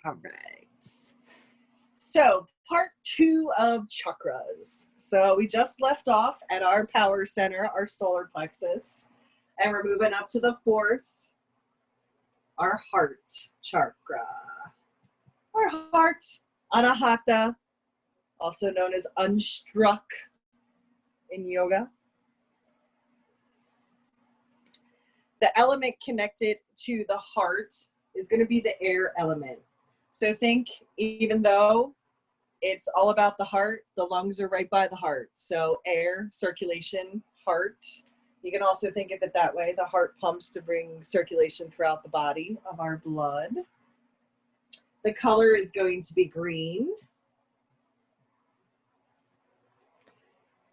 All right. So part 2 of chakras. So we just left off at our power center, our solar plexus, and we're moving up to the 4th, our heart chakra. Our heart, anahata, also known as unstruck in yoga. The element connected to the heart is going to be the air element. So think, even though it's all about the heart, the lungs are right by the heart. So air, circulation, heart. You can also think of it that way. The heart pumps to bring circulation throughout the body of our blood. The color is going to be green.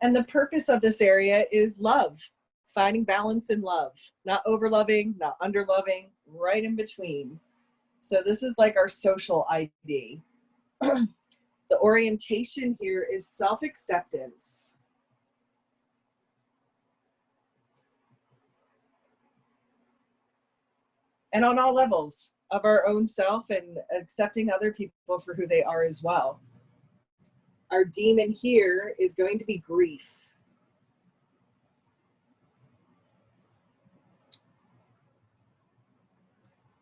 And the purpose of this area is love, finding balance in love, not over-loving, not under-loving, right in between. So this is like our social ID. The orientation here is self-acceptance. And on all levels of our own self and accepting other people for who they are as well. Our demon here is going to be grief.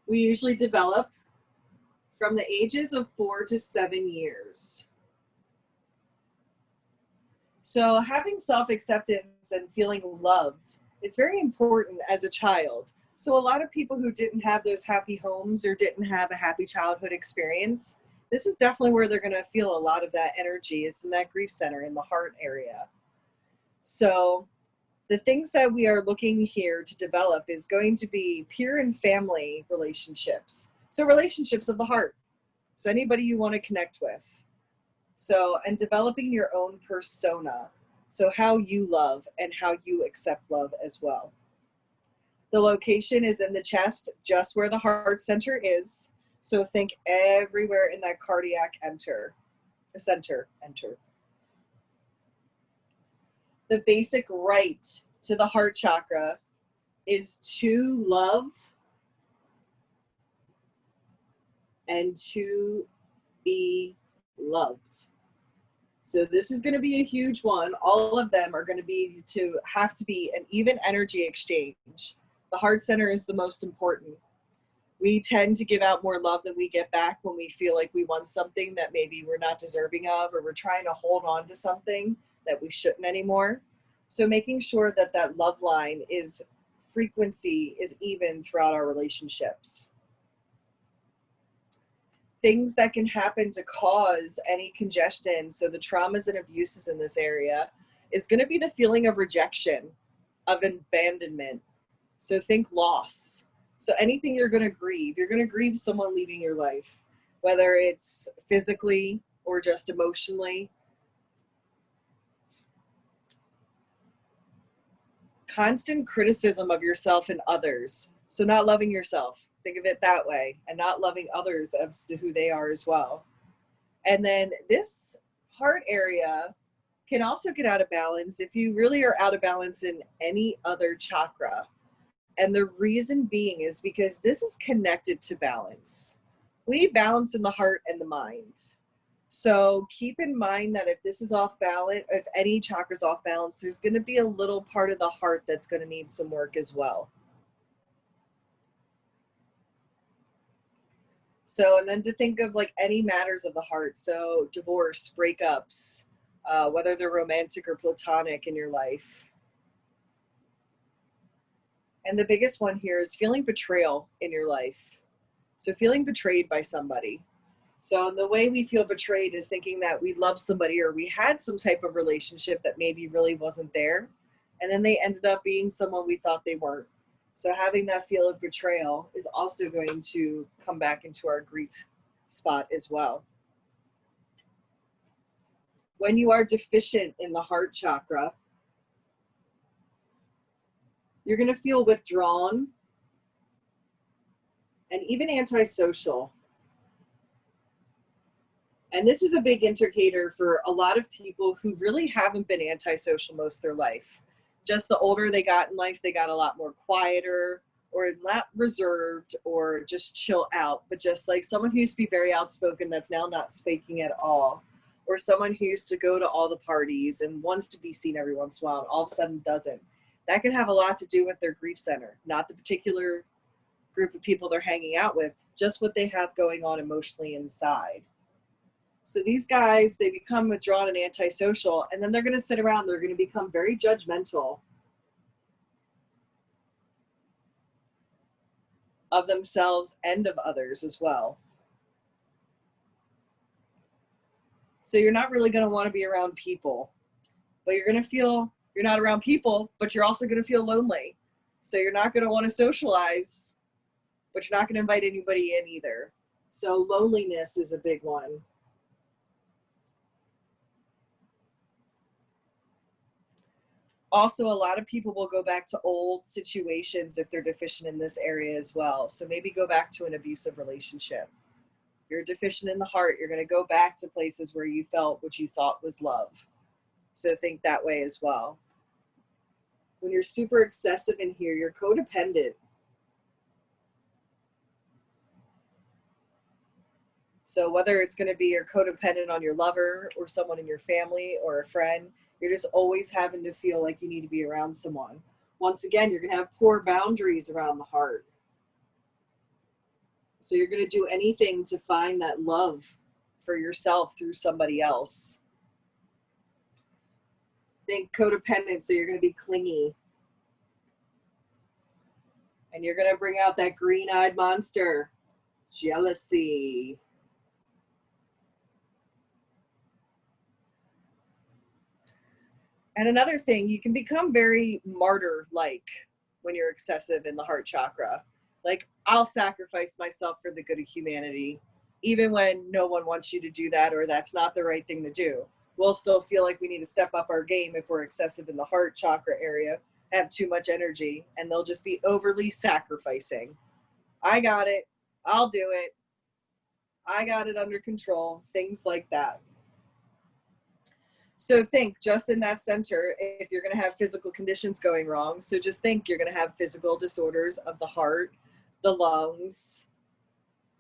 We usually develop from the ages of 4 to 7 years. So having self-acceptance and feeling loved, it's very important as a child. So a lot of people who didn't have those happy homes or didn't have a happy childhood experience, this is definitely where they're going to feel a lot of that energy, is in that grief center in the heart area. So the things that we are looking here to develop is going to be peer and family relationships. So relationships of the heart. So anybody you want to connect with. So, and developing your own persona. So how you love and how you accept love as well. The location is in the chest, just where the heart center is. So think everywhere in that cardiac center. The basic right to the heart chakra is to love and to be loved. So this is going to be a huge one. All of them are going to have to be an even energy exchange. The heart center is the most important. We tend to give out more love than we get back when we feel like we want something that maybe we're not deserving of, or we're trying to hold on to something that we shouldn't anymore. So making sure that that love line is frequency is even throughout our relationships. Things that can happen to cause any congestion, so the traumas and abuses in this area, is going to be the feeling of rejection, of abandonment. So think loss. So anything you're going to grieve someone leaving your life, whether it's physically or just emotionally. Constant criticism of yourself and others. So not loving yourself, think of it that way, and not loving others as to who they are as well. And then this heart area can also get out of balance if you really are out of balance in any other chakra. And the reason being is because this is connected to balance. We need balance in the heart and the mind. So keep in mind that if this is off balance, if any chakra's off balance, there's going to be a little part of the heart that's going to need some work as well. So, and then to think of like any matters of the heart. So divorce, breakups, whether they're romantic or platonic in your life. And the biggest one here is feeling betrayal in your life. So feeling betrayed by somebody. So the way we feel betrayed is thinking that we love somebody or we had some type of relationship that maybe really wasn't there. And then they ended up being someone we thought they weren't. So having that feel of betrayal is also going to come back into our grief spot as well. When you are deficient in the heart chakra, you're going to feel withdrawn and even antisocial. And this is a big indicator for a lot of people who really haven't been antisocial most of their life. Just the older they got in life, they got a lot more quieter, or not reserved or just chill out, but just like someone who used to be very outspoken that's now not speaking at all, or someone who used to go to all the parties and wants to be seen every once in a while and all of a sudden doesn't. That could have a lot to do with their grief center, not the particular group of people they're hanging out with, just what they have going on emotionally inside. So these guys, they become withdrawn and antisocial, and then they're going to sit around, they're going to become very judgmental of themselves and of others as well. So you're not really going to want to be around people, but you're going to feel you're not around people, but you're also going to feel lonely. So you're not going to want to socialize, but you're not going to invite anybody in either. So loneliness is a big one. Also, a lot of people will go back to old situations if they're deficient in this area as well. So maybe go back to an abusive relationship. You're deficient in the heart, you're going to go back to places where you felt what you thought was love. So think that way as well. When you're super excessive in here, you're codependent. So whether it's going to be you're codependent on your lover or someone in your family or a friend, you're just always having to feel like you need to be around someone. Once again, you're going to have poor boundaries around the heart. So you're going to do anything to find that love for yourself through somebody else. Think codependent, so you're going to be clingy. And you're going to bring out that green-eyed monster, jealousy. And another thing, you can become very martyr-like when you're excessive in the heart chakra. Like, I'll sacrifice myself for the good of humanity, even when no one wants you to do that or that's not the right thing to do. We'll still feel like we need to step up our game if we're excessive in the heart chakra area, have too much energy, and they'll just be overly sacrificing. I got it. I'll do it. I got it under control. Things like that. So think just in that center, if you're going to have physical conditions going wrong, so just think you're going to have physical disorders of the heart, the lungs.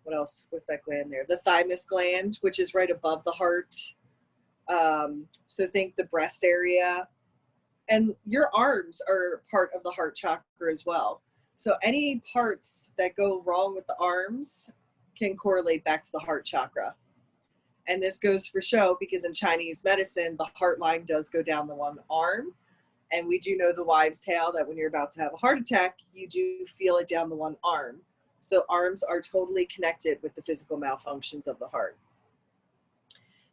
What else? What's that gland there? The thymus gland, which is right above the heart. So think the breast area. And your arms are part of the heart chakra as well. So any parts that go wrong with the arms can correlate back to the heart chakra. And this goes for show because in Chinese medicine, the heart line does go down the one arm. And we do know the wives' tale that when you're about to have a heart attack, you do feel it down the one arm. So arms are totally connected with the physical malfunctions of the heart.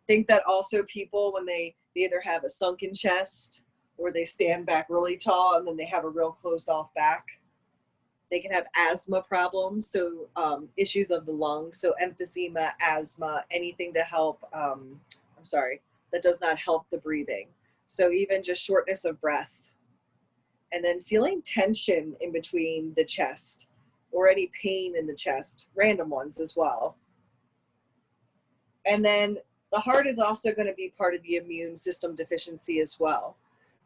Think that also people, when they either have a sunken chest or they stand back really tall and then they have a real closed off back, they can have asthma problems, so issues of the lungs, so emphysema, asthma, anything to help, that does not help the breathing. So even just shortness of breath. And then feeling tension in between the chest or any pain in the chest, random ones as well. And then the heart is also going to be part of the immune system deficiency as well.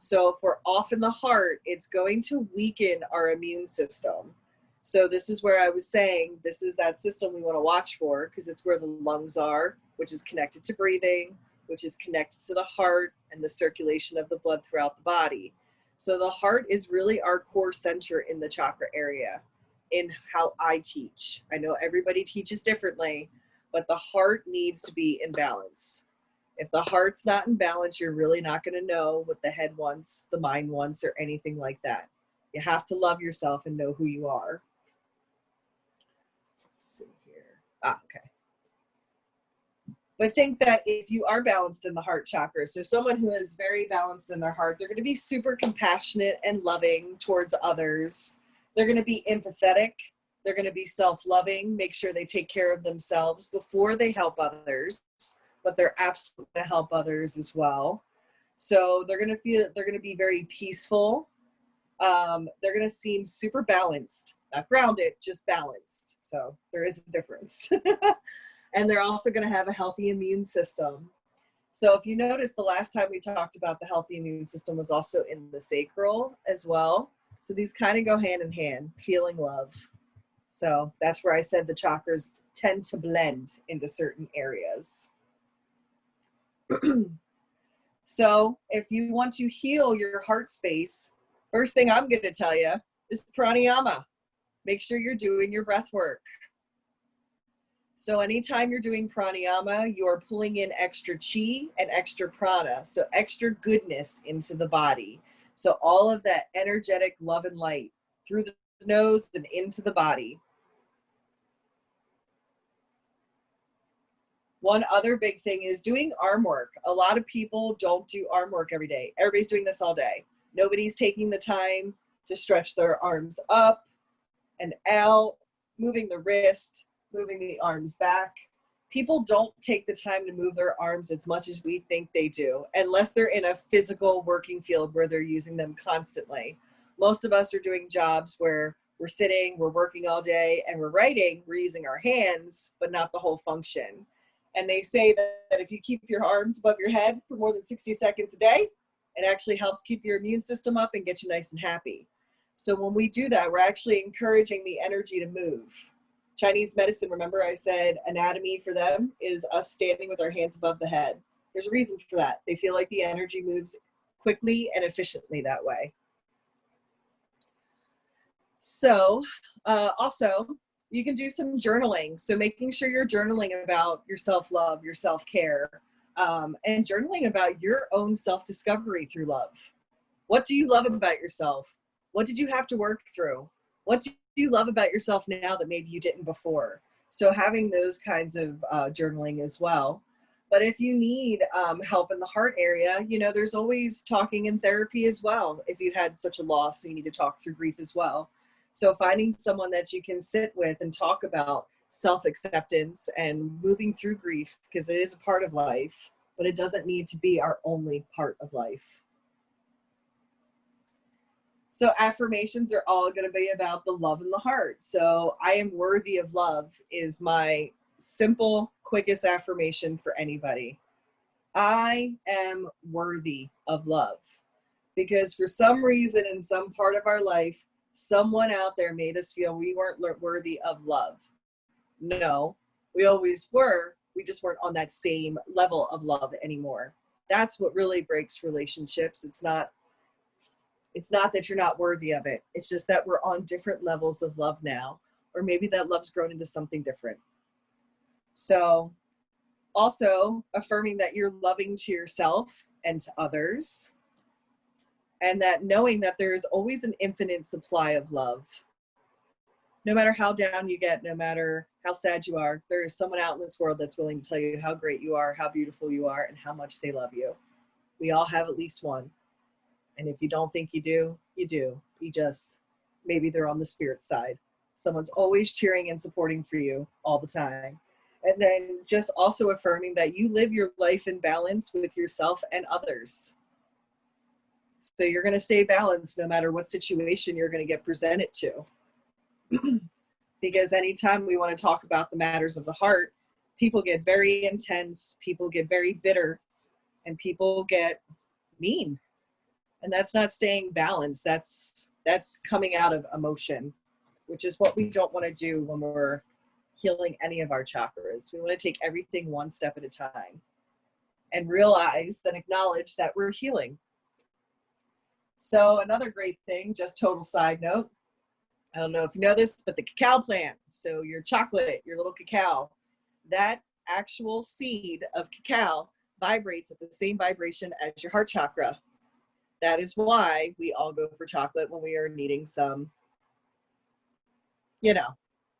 So if we're off in the heart, it's going to weaken our immune system. So this is where I was saying, this is that system we want to watch for because it's where the lungs are, which is connected to breathing, which is connected to the heart and the circulation of the blood throughout the body. So the heart is really our core center in the chakra area in how I teach. I know everybody teaches differently, but the heart needs to be in balance. If the heart's not in balance, you're really not going to know what the head wants, the mind wants, or anything like that. You have to love yourself and know who you are. Let's see here. Okay. But think that if you are balanced in the heart chakra, so someone who is very balanced in their heart, they're going to be super compassionate and loving towards others. They're going to be empathetic. They're going to be self-loving, make sure they take care of themselves before they help others, but they're absolutely going to help others as well. So they're going to be very peaceful. They're going to seem super balanced, not grounded, just balanced. So there is a difference. And they're also going to have a healthy immune system. So if you notice, the last time we talked about the healthy immune system was also in the sacral as well. So these kind of go hand in hand, feeling love. So that's where I said the chakras tend to blend into certain areas. So if you want to heal your heart space, first thing I'm going to tell you is pranayama. Make sure you're doing your breath work. So anytime you're doing pranayama, you're pulling in extra chi and extra prana, so extra goodness into the body. So all of that energetic love and light through the nose and into the body. One other big thing is doing arm work. A lot of people don't do arm work every day. Everybody's doing this all day. Nobody's taking the time to stretch their arms up and out, moving the wrist, moving the arms back. People don't take the time to move their arms as much as we think they do, unless they're in a physical working field where they're using them constantly. Most of us are doing jobs where we're sitting, we're working all day, and we're writing, we're using our hands, but not the whole function. And they say that if you keep your arms above your head for more than 60 seconds a day, it actually helps keep your immune system up and get you nice and happy. So when we do that, we're actually encouraging the energy to move. Chinese medicine, remember I said anatomy for them is us standing with our hands above the head. There's a reason for that. They feel like the energy moves quickly and efficiently that way. So also, you can do some journaling. So making sure you're journaling about your self-love, your self-care, and journaling about your own self-discovery through love. What do you love about yourself? What did you have to work through? What do you love about yourself now that maybe you didn't before? So having those kinds of journaling as well. But if you need help in the heart area, you know, there's always talking and therapy as well. If you had such a loss, you need to talk through grief as well. So finding someone that you can sit with and talk about self-acceptance and moving through grief, because it is a part of life, but it doesn't need to be our only part of life. So affirmations are all going to be about the love in the heart. So I am worthy of love is my simple, quickest affirmation for anybody. I am worthy of love. Because for some reason in some part of our life, someone out there made us feel we weren't worthy of love. No, we always were. We just weren't on that same level of love anymore. That's what really breaks relationships. It's not that you're not worthy of it. It's just that we're on different levels of love now, or maybe that love's grown into something different. So also affirming that you're loving to yourself and to others, and that knowing that there is always an infinite supply of love. No matter how down you get, no matter how sad you are, there is someone out in this world that's willing to tell you how great you are, how beautiful you are, and how much they love you. We all have at least one. And if you don't think you do, you do. You just, maybe they're on the spirit side. Someone's always cheering and supporting for you all the time. And then just also affirming that you live your life in balance with yourself and others. So you're going to stay balanced no matter what situation you're going to get presented to. Because anytime we want to talk about the matters of the heart, people get very intense, people get very bitter, and people get mean. And that's not staying balanced. That's coming out of emotion, which is what we don't want to do when we're healing any of our chakras. We want to take everything one step at a time and realize and acknowledge that we're healing. So another great thing, just total side note, I don't know if you know this, but the cacao plant, so your chocolate, your little cacao, that actual seed of cacao vibrates at the same vibration as your heart chakra. That is why we all go for chocolate when we are needing some, you know,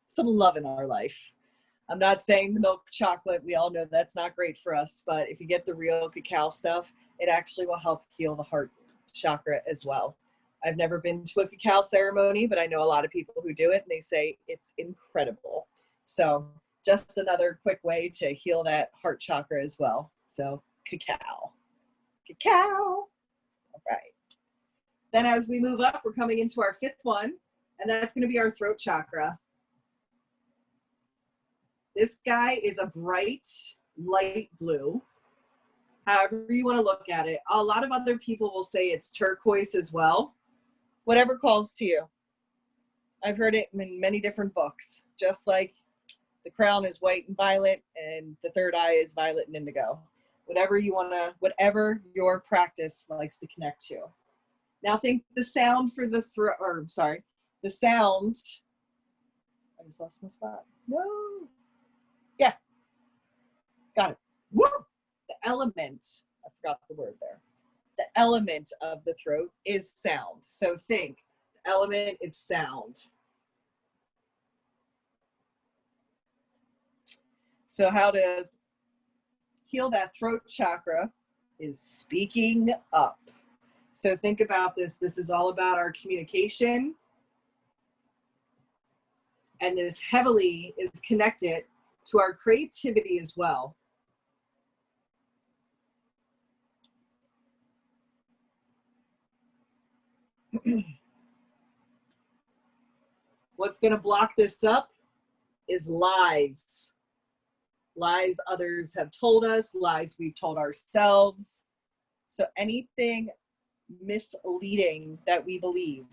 some love in our life. I'm not saying the milk chocolate, we all know that's not great for us, but if you get the real cacao stuff, it actually will help heal the heart chakra as well. I've never been to a cacao ceremony, but I know a lot of people who do it and they say it's incredible. So just another quick way to heal that heart chakra as well. So cacao. All right. Then as we move up, we're coming into our fifth one, and that's going to be our throat chakra. This guy is a bright, light blue. However you want to look at it. A lot of other people will say it's turquoise as well. Whatever calls to you. I've heard it in many different books, just like the crown is white and violet and the third eye is violet and indigo. Whatever you want to, whatever your practice likes to connect to. Now think the sound for the throat, or sorry, the sound. I just lost my spot. No. Yeah. Got it. Woo! The element, I forgot the word there. The element of the throat is sound. So think, the element is sound. So how to heal that throat chakra is speaking up. So think about this. This is all about our communication. And this heavily is connected to our creativity as well. What's going to block this up is lies. Lies others have told us, lies we've told ourselves. So anything misleading that we believe.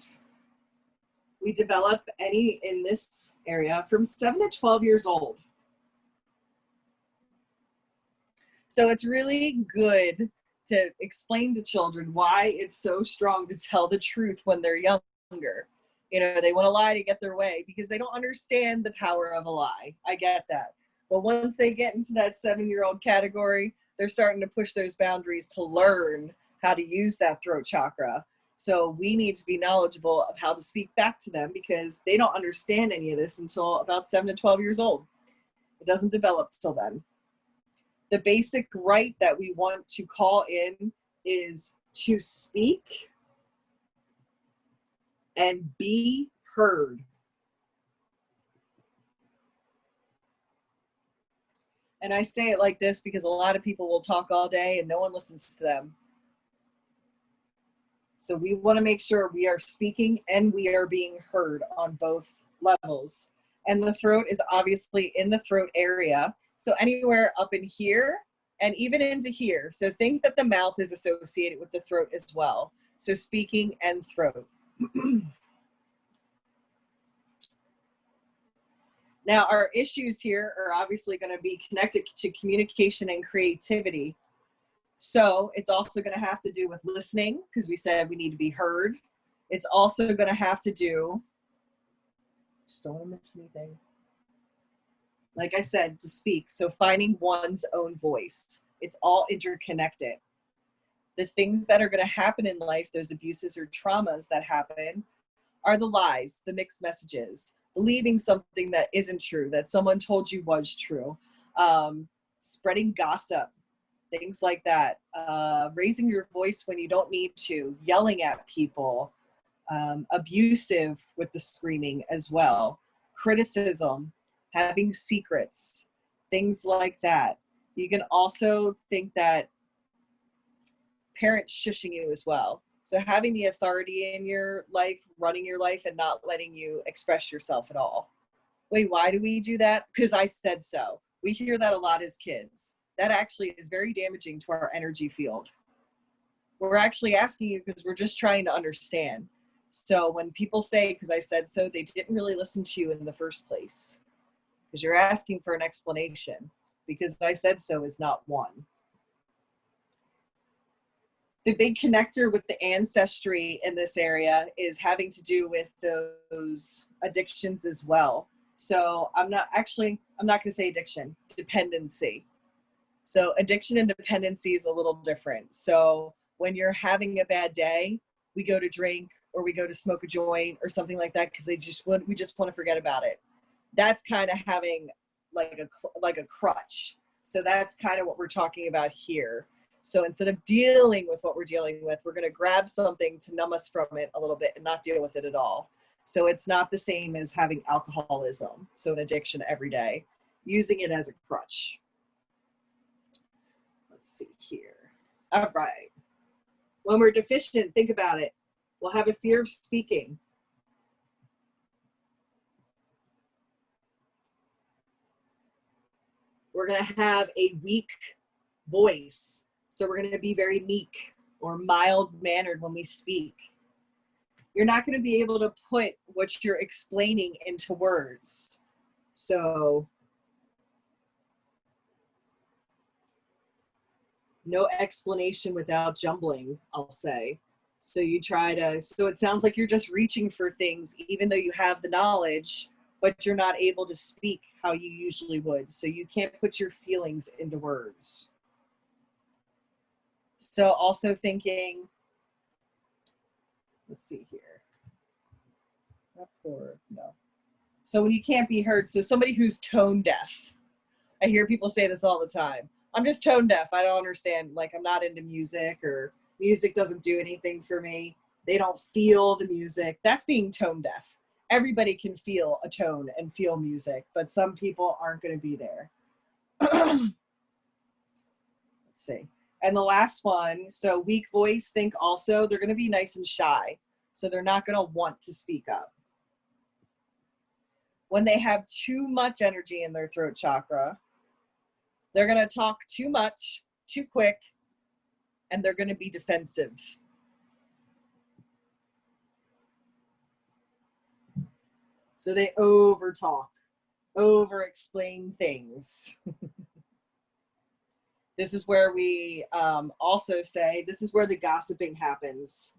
We develop any in this area from 7 to 12 years old. So it's really good to explain to children why it's so strong to tell the truth when they're younger. You know, they want to lie to get their way because they don't understand the power of a lie. I get that. But once they get into that 7-year-old category, they're starting to push those boundaries to learn how to use that throat chakra. So we need to be knowledgeable of how to speak back to them because they don't understand any of this until about 7 to 12 years old. It doesn't develop till then. The basic right that we want to call in is to speak and be heard. And I say it like this because a lot of people will talk all day and no one listens to them. So we want to make sure we are speaking and we are being heard on both levels. And the throat is obviously in the throat area. So anywhere up in here and even into here. So think that the mouth is associated with the throat as well. So speaking and throat. Now, our issues here are obviously going to be connected to communication and creativity. So it's also going to have to do with listening because we said we need to be heard. It's also going to have to do, just don't want to miss anything. Like I said, to speak. So finding one's own voice. It's all interconnected. The things that are going to happen in life, those abuses or traumas that happen, are the lies, the mixed messages, believing something that isn't true, that someone told you was true, spreading gossip, things like that, raising your voice when you don't need to, yelling at people, abusive with the screaming as well, criticism, having secrets, things like that. You can also think that parents shushing you as well. So having the authority in your life, running your life and not letting you express yourself at all. Wait, why do we do that? Because I said so. We hear that a lot as kids. That actually is very damaging to our energy field. We're actually asking you because we're just trying to understand. So when people say, because I said so, they didn't really listen to you in the first place. Because you're asking for an explanation. Because I said so is not one. The big connector with the ancestry in this area is having to do with those addictions as well. So I'm not going to say addiction, dependency. So addiction and dependency is a little different. So when you're having a bad day, we go to drink or we go to smoke a joint or something like that because we just want to forget about it. That's kind of having like a crutch. So that's kind of what we're talking about here. So instead of dealing with what we're dealing with, we're going to grab something to numb us from it a little bit and not deal with it at all. So it's not the same as having alcoholism, so an addiction every day, using it as a crutch. Let's see here. All right. When we're deficient, think about it. We'll have a fear of speaking. We're going to have a weak voice. So we're going to be very meek or mild-mannered when we speak. you're not going to be able to put what you're explaining into words. So no explanation without jumbling, I'll say. So you try to, so it sounds like you're just reaching for things, even though you have the knowledge, but you're not able to speak how you usually would. So you can't put your feelings into words. So also thinking, let's see here. Not poor, no. So when you can't be heard, so somebody who's tone deaf, I hear people say this all the time. I'm just tone deaf. I don't understand. Like, I'm not into music, or music doesn't do anything for me. They don't feel the music. That's being tone deaf. Everybody can feel a tone and feel music, but some people aren't going to be there. Let's see. And the last one, so weak voice, think also they're going to be nice and shy. So they're not going to want to speak up. When they have too much energy in their throat chakra, they're going to talk too much, too quick, and they're going to be defensive. So they over talk, over explain things. This is where we also say, this is where the gossiping happens.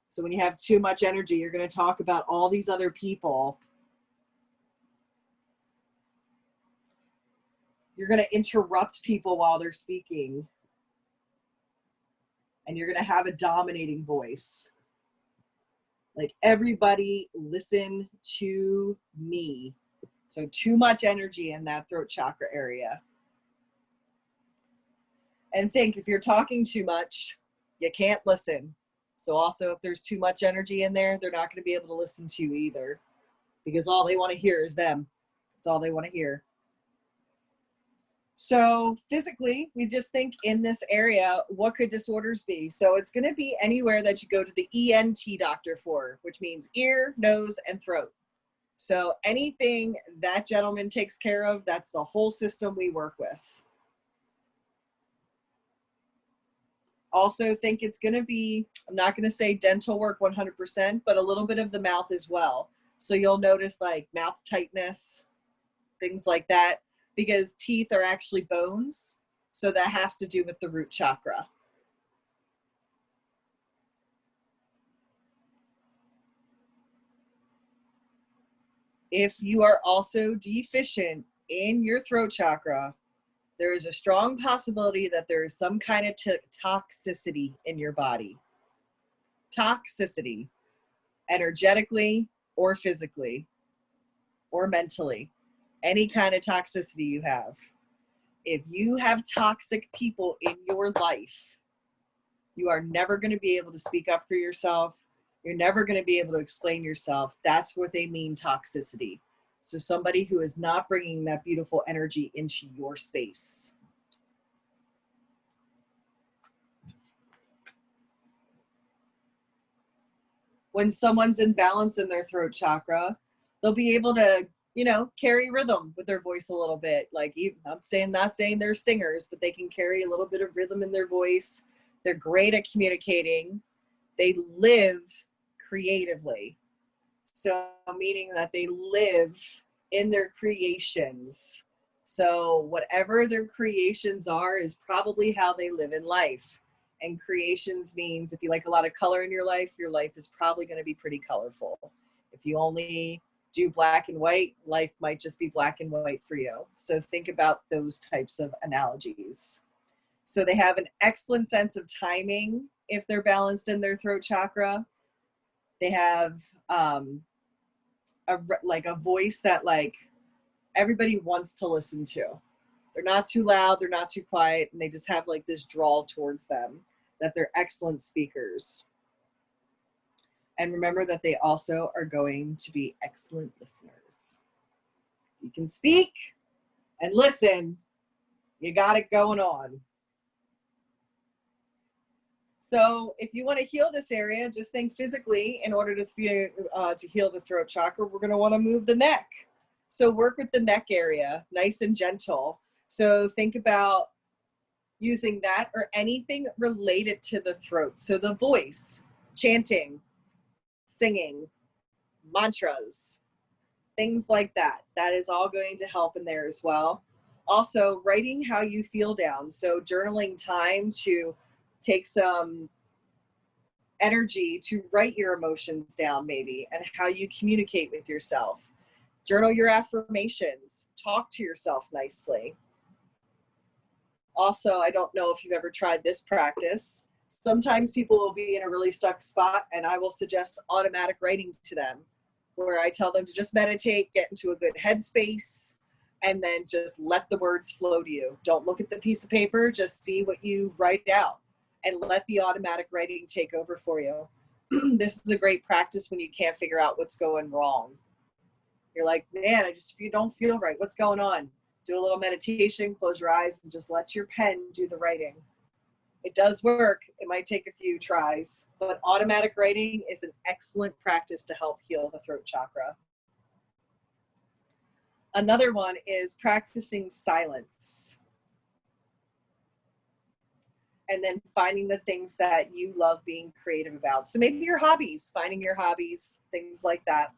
So when you have too much energy, you're going to talk about all these other people. You're going to interrupt people while they're speaking. And you're going to have a dominating voice. Like, everybody listen to me. So too much energy in that throat chakra area. And think, if you're talking too much, you can't listen. So also, if there's too much energy in there, they're not going to be able to listen to you either, because all they want to hear is them. That's all they want to hear. So physically, we just think in this area, what could disorders be? So it's going to be anywhere that you go to the ENT doctor for, which means ear, nose, and throat. So anything that gentleman takes care of, that's the whole system we work with. Also think it's going to be, I'm not going to say dental work 100%, but a little bit of the mouth as well. So you'll notice like mouth tightness, things like that, because teeth are actually bones. So that has to do with the root chakra. If you are also deficient in your throat chakra, there is a strong possibility that there is some kind of toxicity in your body. Toxicity, energetically or physically or mentally. Any kind of toxicity you have. If you have toxic people in your life, you are never going to be able to speak up for yourself. You're never going to be able to explain yourself. That's what they mean, toxicity. So somebody who is not bringing that beautiful energy into your space. When someone's in balance in their throat chakra, they'll be able to, you know, carry rhythm with their voice a little bit. Like, I'm not saying they're singers, but they can carry a little bit of rhythm in their voice. They're great at communicating. They live creatively. So meaning that they live in their creations. So whatever their creations are is probably how they live in life. And creations means if you like a lot of color in your life is probably going to be pretty colorful. If you only do black and white, life might just be black and white for you. So think about those types of analogies. So they have an excellent sense of timing if they're balanced in their throat chakra. They have a voice that like everybody wants to listen to. They're not too loud, they're not too quiet, and they just have like this drawl towards them, that they're excellent speakers. And remember that they also are going to be excellent listeners. You can speak and listen, you got it going on. So if you want to heal this area, just think physically. In order to heal the throat chakra, we're going to want to move the neck. So work with the neck area, nice and gentle. So think about using that or anything related to the throat. So the voice, chanting, singing, mantras, things like that. That is all going to help in there as well. Also, writing how you feel down. So journaling time to take some energy to write your emotions down maybe, and how you communicate with yourself. Journal your affirmations. Talk to yourself nicely. Also, I don't know if you've ever tried this practice. Sometimes people will be in a really stuck spot and I will suggest automatic writing to them, where I tell them to just meditate, get into a good headspace, and then just let the words flow to you. Don't look at the piece of paper, just see what you write out and let the automatic writing take over for you. This is a great practice when you can't figure out what's going wrong. You're like, man, you don't feel right. What's going on? Do a little meditation, close your eyes, and just let your pen do the writing. It does work. It might take a few tries, but automatic writing is an excellent practice to help heal the throat chakra. Another one is practicing silence. And then finding the things that you love being creative about. So maybe your hobbies, finding your hobbies, things like that.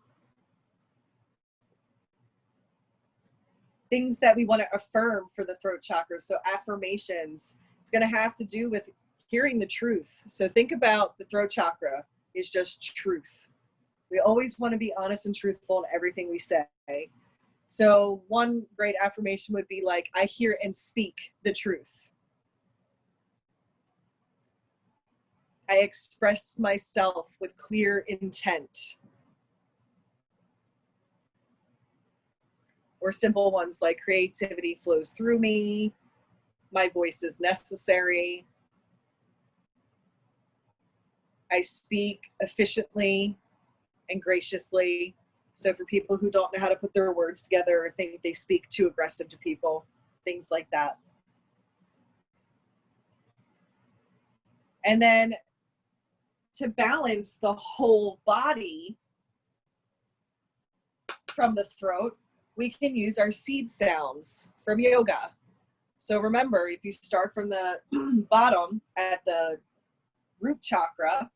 Things that we want to affirm for the throat chakra. So affirmations, it's going to have to do with hearing the truth. So think about the throat chakra is just truth. We always want to be honest and truthful in everything we say. So one great affirmation would be like, I hear and speak the truth. I express myself with clear intent. Or simple ones like creativity flows through me. My voice is necessary. I speak efficiently and graciously. So for people who don't know how to put their words together or think they speak too aggressive to people, things like that. And then to balance the whole body from the throat, we can use our seed sounds from yoga. So remember, if you start from the bottom at the root chakra,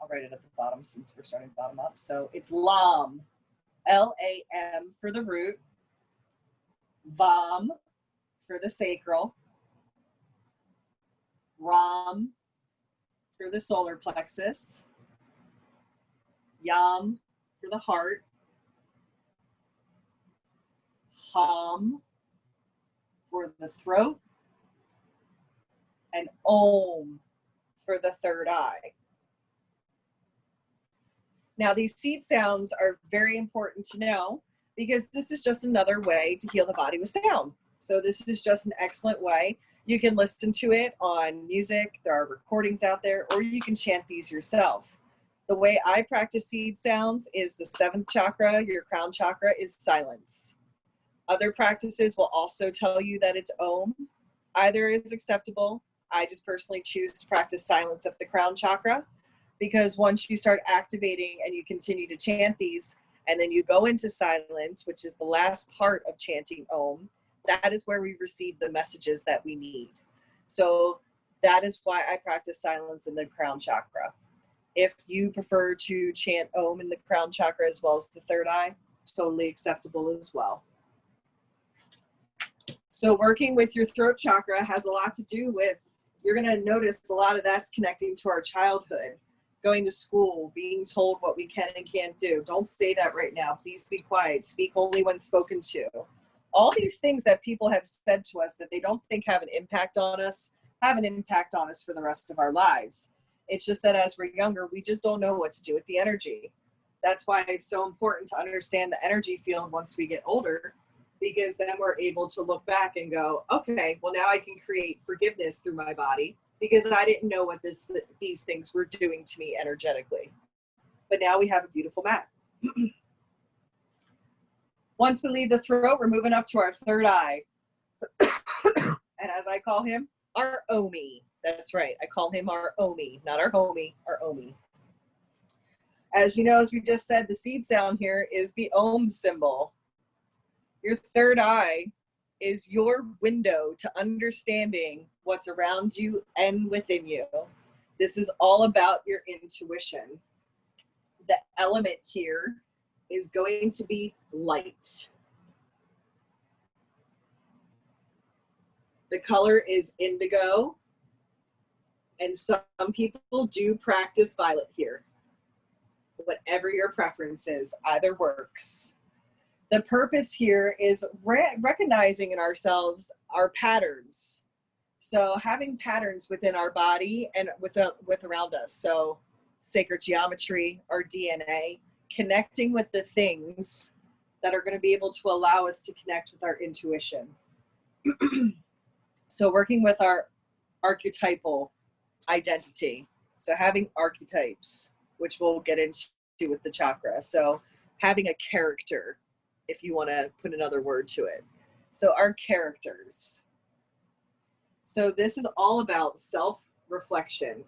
I'll write it at the bottom since we're starting bottom up. So it's LAM, L-A-M for the root, VAM for the sacral, RAM for the solar plexus, YAM for the heart, HAM for the throat, and OM for the third eye. Now, these seed sounds are very important to know because this is just another way to heal the body with sound. So this is just an excellent way. You can listen to it on music. There are recordings out there, or you can chant these yourself. The way I practice seed sounds is the 7th chakra, your crown chakra, is silence. Other practices will also tell you that it's Om. Either is acceptable. I just personally choose to practice silence at the crown chakra, because once you start activating and you continue to chant these, and then you go into silence, which is the last part of chanting Om, that is where we receive the messages that we need. So that is why I practice silence in the crown chakra. If you prefer to chant Om in the crown chakra as well as the third eye, totally acceptable as well. So working with your throat chakra has a lot to do with, you're going to notice a lot of that's connecting to our childhood, going to school, being told what we can and can't do. Don't say that right now. Please be quiet. Speak only when spoken to. All these things that people have said to us that they don't think have an impact on us, have an impact on us for the rest of our lives. It's just that as we're younger, we just don't know what to do with the energy. That's why it's so important to understand the energy field once we get older, because then we're able to look back and go, okay, well now I can create forgiveness through my body because I didn't know what these things were doing to me energetically. But now we have a beautiful mat. Once we leave the throat, we're moving up to our third eye. And as I call him, our Omi. That's right, I call him our Omi, not our homie, our Omi. As you know, as we just said, the seed sound here is the Om symbol. Your third eye is your window to understanding what's around you and within you. This is all about your intuition. the element here is going to be light. The color is indigo, and some people do practice violet here. Whatever your preference is, either works. The purpose here is recognizing in ourselves our patterns. So having patterns within our body and with around us. So sacred geometry, our DNA, connecting with the things that are going to be able to allow us to connect with our intuition. So working with our archetypal identity. So having archetypes, which we'll get into with the chakra. So having a character, if you want to put another word to it. So our characters. So this is all about self-reflection.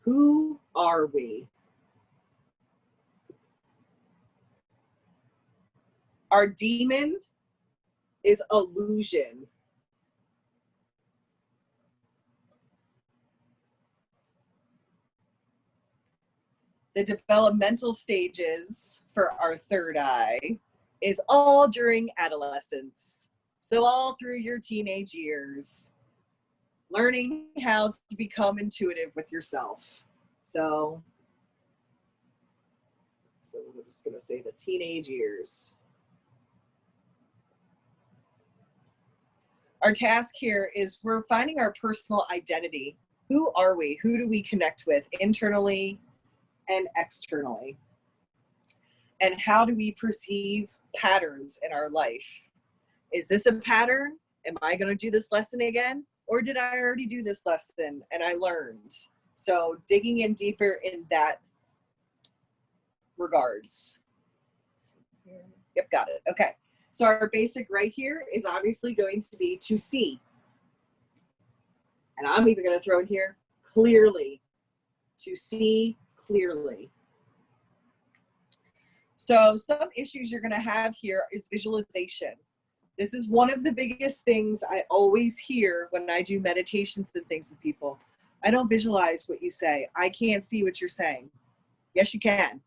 Who are we? Our demon is illusion. The developmental stages for our third eye is all during adolescence. So all through your teenage years, learning how to become intuitive with yourself. So we're just going to say the teenage years. Our task here is we're finding our personal identity. Who are we? Who do we connect with internally and externally? And how do we perceive patterns in our life? Is this a pattern? Am I going to do this lesson again? Or did I already do this lesson and I learned? So digging in deeper in that regards. Yep, got it. Okay. So our basic right here is obviously going to be to see. And I'm even going to throw in here clearly. To see clearly. So some issues you're going to have here is visualization. This is one of the biggest things I always hear when I do meditations and things with people. I don't visualize what you say. I can't see what you're saying. Yes, you can.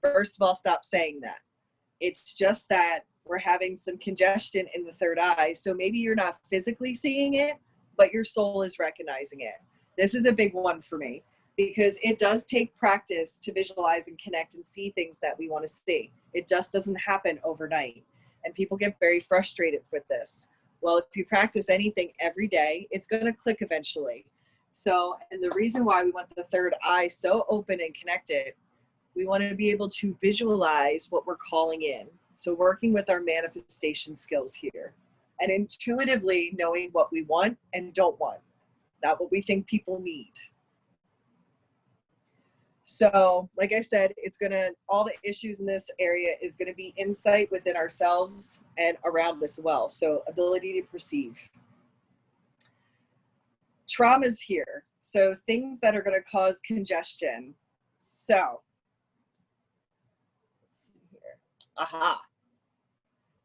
First of all, stop saying that. It's just that we're having some congestion in the third eye. So maybe you're not physically seeing it, but your soul is recognizing it. This is a big one for me because it does take practice to visualize and connect and see things that we want to see. It just doesn't happen overnight. And people get very frustrated with this. Well, if you practice anything every day, it's going to click eventually. So, and the reason why we want the third eye so open and connected, we want to be able to visualize what we're calling in. So working with our manifestation skills here and intuitively knowing what we want and don't want, not what we think people need. So, like I said, all the issues in this area is going to be insight within ourselves and around us as well. So ability to perceive. Traumas here. So things that are going to cause congestion. So, let's see here. Aha.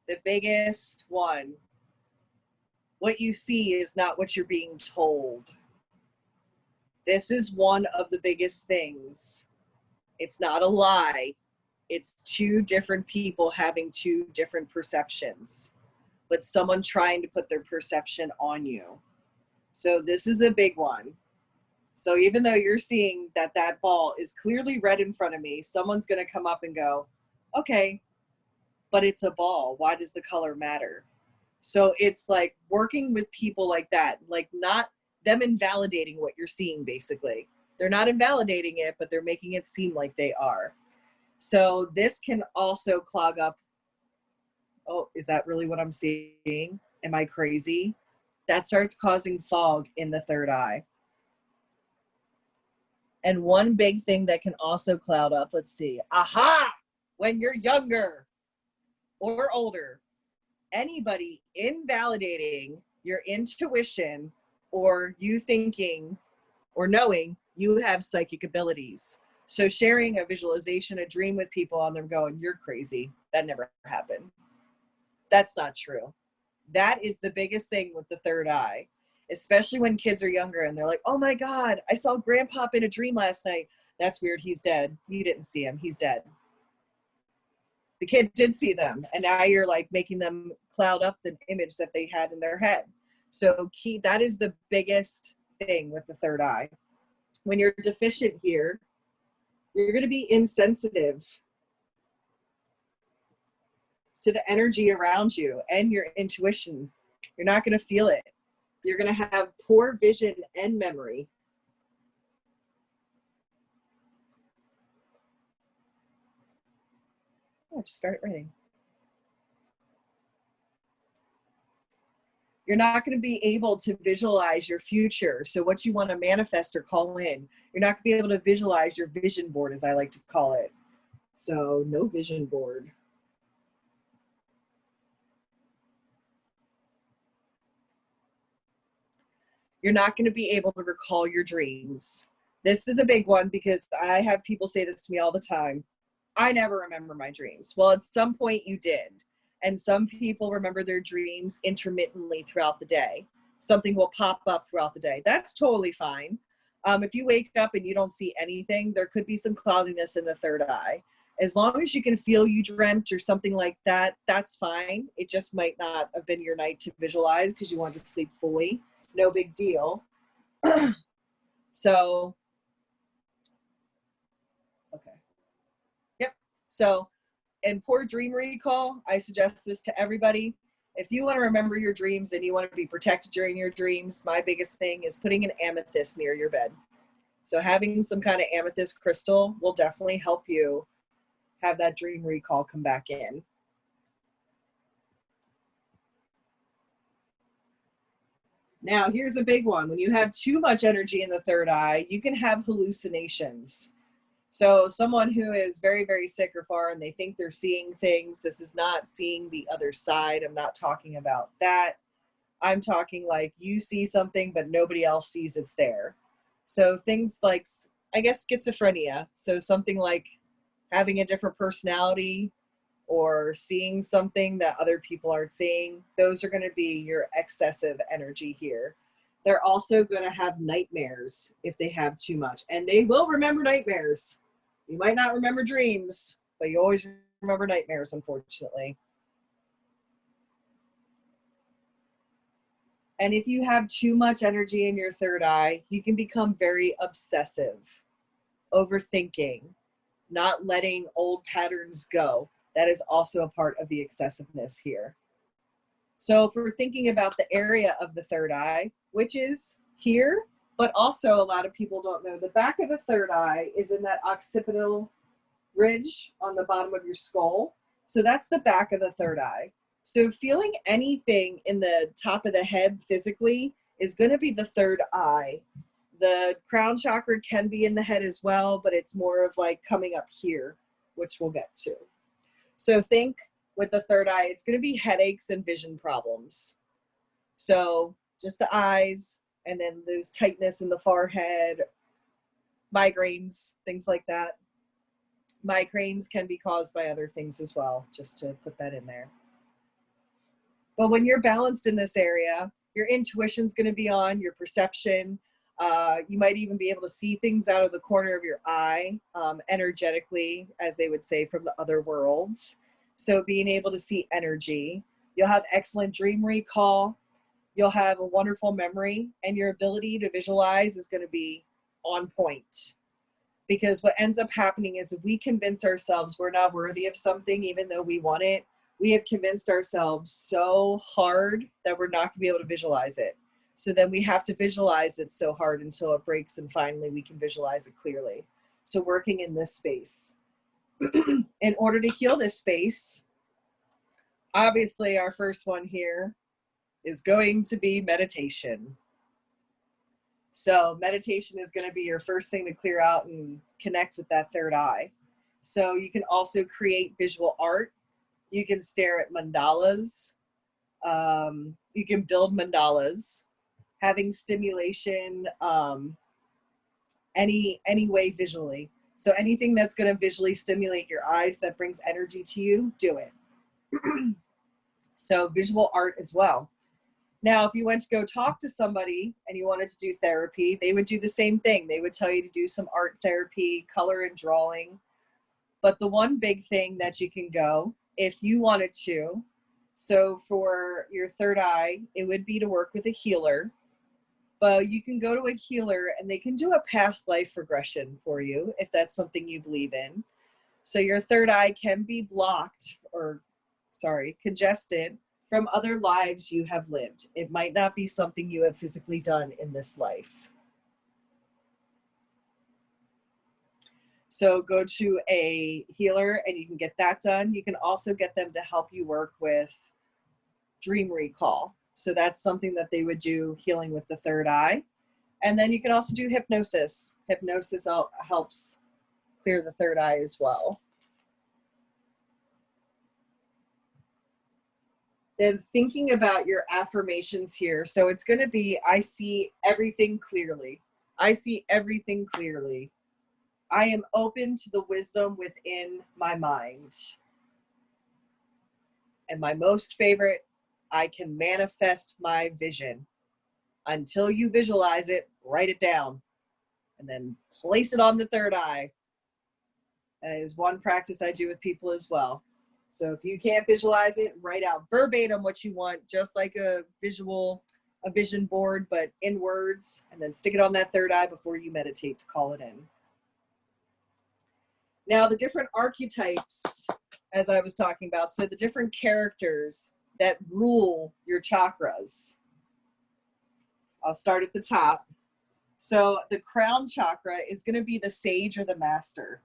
The biggest one. What you see is not what you're being told. This is one of the biggest things. It's not a lie. It's two different people having two different perceptions, but someone trying to put their perception on you. So this is a big one. So even though you're seeing that that ball is clearly red in front of me, someone's going to come up and go, okay, but it's a ball. Why does the color matter? So it's like working with people like that, like not them invalidating what you're seeing, basically. They're not invalidating it, but they're making it seem like they are. So this can also clog up. Oh, is that really what I'm seeing? Am I crazy? That starts causing fog in the third eye. And one big thing that can also cloud up, let's see. Aha! When you're younger or older, anybody invalidating your intuition or you thinking or knowing you have psychic abilities. So sharing a visualization, a dream with people on them going, you're crazy. That never happened. That's not true. That is the biggest thing with the third eye, especially when kids are younger and they're like, oh my God, I saw grandpop in a dream last night. That's weird. He's dead. You didn't see him. He's dead. The kid did see them, and now you're like making them cloud up the image that they had in their head. So that is the biggest thing with the third eye. When you're deficient here, you're going to be insensitive to the energy around you and your intuition. You're not going to feel it. You're going to have poor vision and memory. Oh, just start writing. You're not going to be able to visualize your future. So what you want to manifest or call in, you're not going to be able to visualize your vision board, as I like to call it. So no vision board. You're not going to be able to recall your dreams. This is a big one because I have people say this to me all the time. I never remember my dreams. Well, at some point you did. And some people remember their dreams intermittently throughout the day. Something will pop up throughout the day. That's totally fine. If you wake up and you don't see anything, there could be some cloudiness in the third eye. As long as you can feel you dreamt or something like that, that's fine. It just might not have been your night to visualize because you want to sleep fully. No big deal. So, okay. Yep. So, and poor dream recall, I suggest this to everybody. If you want to remember your dreams and you want to be protected during your dreams, my biggest thing is putting an amethyst near your bed. So having some kind of amethyst crystal will definitely help you have that dream recall come back in. Now, here's a big one. When you have too much energy in the third eye, you can have hallucinations. So someone who is very, very sick or far and they think they're seeing things, this is not seeing the other side. I'm not talking about that. I'm talking like you see something, but nobody else sees it's there. So things like, I guess, schizophrenia. So something like having a different personality or seeing something that other people aren't seeing, those are going to be your excessive energy here. They're also going to have nightmares if they have too much, and they will remember nightmares. You might not remember dreams, but you always remember nightmares, unfortunately. And if you have too much energy in your third eye, you can become very obsessive, overthinking, not letting old patterns go. That is also a part of the excessiveness here. So if we're thinking about the area of the third eye, which is here, but also a lot of people don't know, the back of the third eye is in that occipital ridge on the bottom of your skull. So that's the back of the third eye. So feeling anything in the top of the head physically is going to be the third eye. The crown chakra can be in the head as well, but it's more of like coming up here, which we'll get to. So think with the third eye, it's going to be headaches and vision problems. So just the eyes, and then those tightness in the forehead, migraines, things like that. Migraines can be caused by other things as well, just to put that in there. But when you're balanced in this area, your intuition's going to be on, your perception. You might even be able to see things out of the corner of your eye, energetically, as they would say, from the other worlds. So being able to see energy. You'll have excellent dream recall. You'll have a wonderful memory, and your ability to visualize is going to be on point. Because what ends up happening is if we convince ourselves we're not worthy of something, even though we want it, we have convinced ourselves so hard that we're not going to be able to visualize it. So then we have to visualize it so hard until it breaks, and finally we can visualize it clearly. So working in this space. In order to heal this space, obviously our first one here is going to be meditation. So meditation is going to be your first thing to clear out and connect with that third eye. So you can also create visual art. You can stare at mandalas. You can build mandalas. Having stimulation any way visually. So anything that's going to visually stimulate your eyes that brings energy to you, do it. So visual art as well. Now, if you went to go talk to somebody and you wanted to do therapy, they would do the same thing. They would tell you to do some art therapy, color and drawing. But the one big thing that you can go, if you wanted to, so for your third eye, it would be to work with a healer. But you can go to a healer and they can do a past life regression for you if that's something you believe in. So your third eye can be blocked or, congested from other lives you have lived. It might not be something you have physically done in this life. So go to a healer and you can get that done. You can also get them to help you work with dream recall. So that's something that they would do, healing with the third eye. And then you can also do hypnosis. Hypnosis helps clear the third eye as well. Then thinking about your affirmations here. So it's going to be, I see everything clearly. I see everything clearly. I am open to the wisdom within my mind. And my most favorite, I can manifest my vision. Until you visualize it, write it down and then place it on the third eye. That is one practice I do with people as well. So if you can't visualize it, write out verbatim what you want, just like a vision board, but in words, and then stick it on that third eye before you meditate to call it in. Now, the different archetypes, as I was talking about, so the different characters that rule your chakras. I'll start at the top. So the crown chakra is going to be the sage or the master.